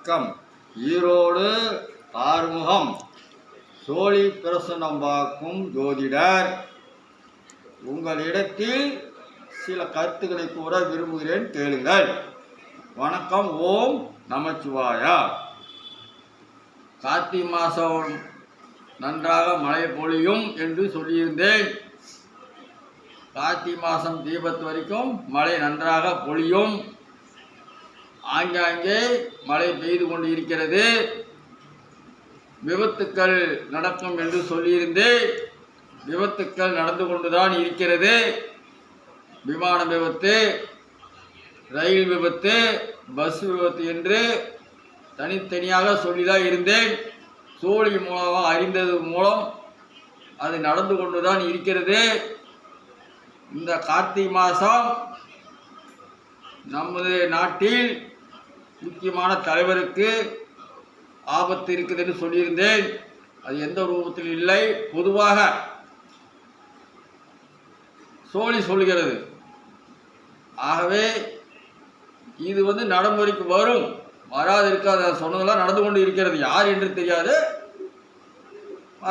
வணக்கம். ஈரோடு ஆறுமுகம், சோழி பிரசனம் பார்க்கும் ஜோதிடர். உங்களிடத்தில் சில கருத்துக்களை கூற விரும்புகிறேன், கேளுங்கள். வணக்கம். ஓம் நமச்சிவாயா. கார்த்திகை மாதம் நன்றாக மழை பொழியும் என்று சொல்லியிருந்தேன். கார்த்திகை மாதம் தீபத்து வரைக்கும் மழை நன்றாக பொழியும். ஆங்காங்கே மழை பெய்து கொண்டு இருக்கிறது. விபத்துக்கள் நடக்கும் என்று சொல்லியிருந்தேன். விபத்துக்கள் நடந்து கொண்டுதான் இருக்கிறது. விமான விபத்து, ரயில் விபத்து, பஸ் விபத்து என்று தனித்தனியாக சொல்லிதான் இருந்தேன். சோழி மூலமாக அறிந்தது மூலம் அது நடந்து கொண்டுதான் இருக்கிறது. இந்த கார்த்திகை மாதம் நமது நாட்டில் முக்கியமான தலைவருக்கு ஆபத்து இருக்குது என்று சொல்லியிருந்தேன். அது எந்த ரூபத்தில் இல்லை, பொதுவாக சோழி சொல்கிறது. ஆகவே இது நடைமுறைக்கு வரும், வராது இருக்காது. சொன்னதெல்லாம் நடந்து கொண்டு இருக்கிறது. யார் என்று தெரியாது,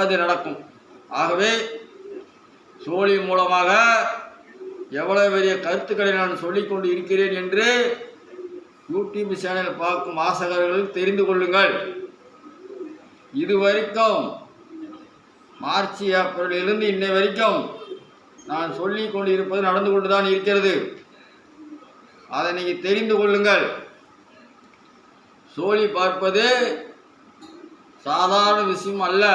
அது நடக்கும். ஆகவே சோழி மூலமாக எவ்வளவு பெரிய கருத்துக்களை நான் சொல்லிக்கொண்டு இருக்கிறேன் என்று யூடியூப் சேனல் பார்க்கும் வாசகர்கள் தெரிந்து கொள்ளுங்கள். இதுவரைக்கும் மார்ச் ஏப்ரலிலிருந்து இன்னை வரைக்கும் நான் சொல்லி கொண்டு இருப்பது நடந்து கொண்டுதான் இருக்கிறது. அதை நீங்கள் தெரிந்து கொள்ளுங்கள். சோழி பார்ப்பது சாதாரண விஷயம் அல்ல.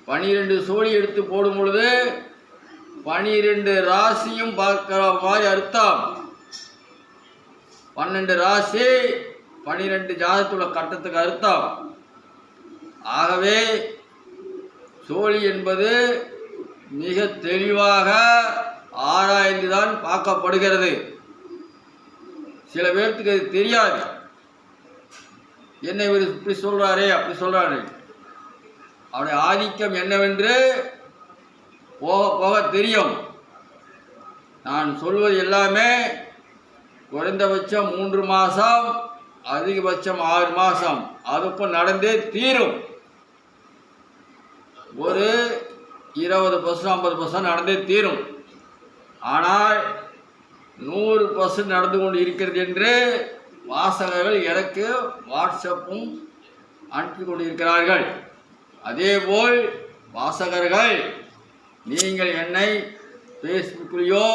12 சோழி எடுத்து போடும் பொழுது 12 ராசியும் பார்க்கிற மாதிரி அர்த்தம். 12 ராசி 12 ஜாதகத்துள்ள கட்டத்துக்கு அர்த்தம். ஆகவே சோழி என்பது மிக தெளிவாக ஆராய்ந்துதான் பார்க்கப்படுகிறது. சில பேர்த்துக்கு அது தெரியாது. என்ன இவர் இப்படி சொல்றாரே அப்படி சொல்றாரு, அவருடைய ஆதிக்கம் என்னவென்று போக போக தெரியும். நான் சொல்வது எல்லாமே குறைந்தபட்சம் 3 மாதம், அதிகபட்சம் 6 மாதம், அதுக்கும் நடந்தே தீரும். ஒரு 20% 50% நடந்தே தீரும். ஆனால் 100% நடந்து கொண்டு இருக்கிறது என்று வாசகர்கள் எனக்கு வாட்ஸ்அப்பும் அனுப்பி கொண்டிருக்கிறார்கள். அதேபோல் வாசகர்கள் நீங்கள் என்னை ஃபேஸ்புக்லேயோ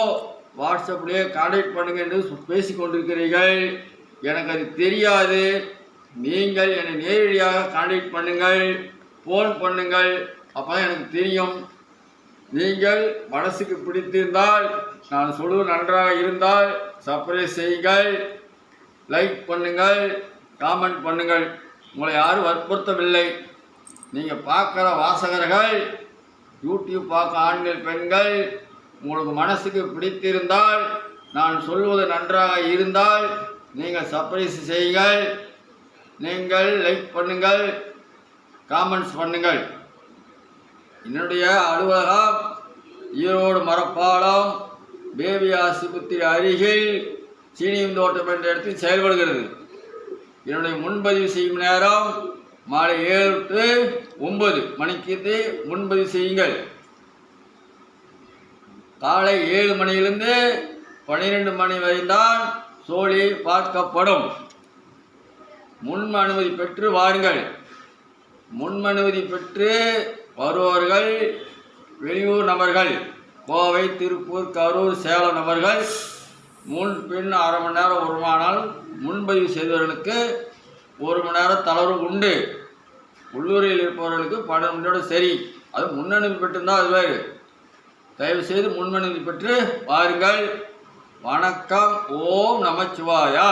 வாட்ஸ்அப்லேயோ கான்டாக்ட் பண்ணுங்க என்று பேசிக்கொண்டிருக்கிறீர்கள். எனக்கு அது தெரியாது. நீங்கள் என்னை நேரடியாக கான்டாக்ட் பண்ணுங்கள், ஃபோன் பண்ணுங்கள், அப்போ தான் எனக்கு தெரியும். நீங்கள் மனசுக்கு பிடித்திருந்தால், நான் சொல்வது நன்றாக இருந்தால் சப்ஸ்கிரைப் செய்யுங்கள், லைக் பண்ணுங்கள், காமெண்ட் பண்ணுங்கள். உங்களை யாரும் வற்புறுத்தவில்லை. நீங்கள் பார்க்குற வாசகர்கள், யூடியூப் பார்க்க ஆண்கள் பெண்கள், உங்களுக்கு மனசுக்கு பிடித்திருந்தால், நான் சொல்வது நன்றாக இருந்தால் நீங்கள் சப்ஸ்கிரைப் செய்யுங்கள், நீங்கள் லைக் பண்ணுங்கள், காமெண்ட்ஸ் பண்ணுங்கள். என்னுடைய அலுவலகம் ஈரோடு மரப்பாலம் பேபி ஆஸ்பத்திரி அருகில் சீனியம் தோட்டம் என்ற இடத்தில் செயல்படுகிறது. என்னுடைய முன்பதிவு செய்யும் நேரம் மாலை 7 to 9 மணிக்கு முன்பதிவு செய்யுங்கள். காலை 7 மணியிலிருந்து 12 மணி வரை தான் சோழி பார்க்கப்படும். முன் அனுமதி பெற்று வாருங்கள். முன் அனுமதி பெற்று வருபவர்கள் வெளியூர் நபர்கள், கோவை, திருப்பூர், கரூர், சேலம் நபர்கள் முன் பின் அரை மணி நேரம் 1 மணி நேரம் முன்பதிவு செய்தவர்களுக்கு 1 மணி நேரம் தளர்வு உண்டு. உள்ளூரில் இருப்பவர்களுக்கு 12 மணியோடு சரி. அது முன்னனுமதி பெற்றிருந்தால் அது வேறு. தயவுசெய்து முன்மனுமதி பெற்று வாருங்கள். வணக்கம். ஓம் நமச்சிவாயா.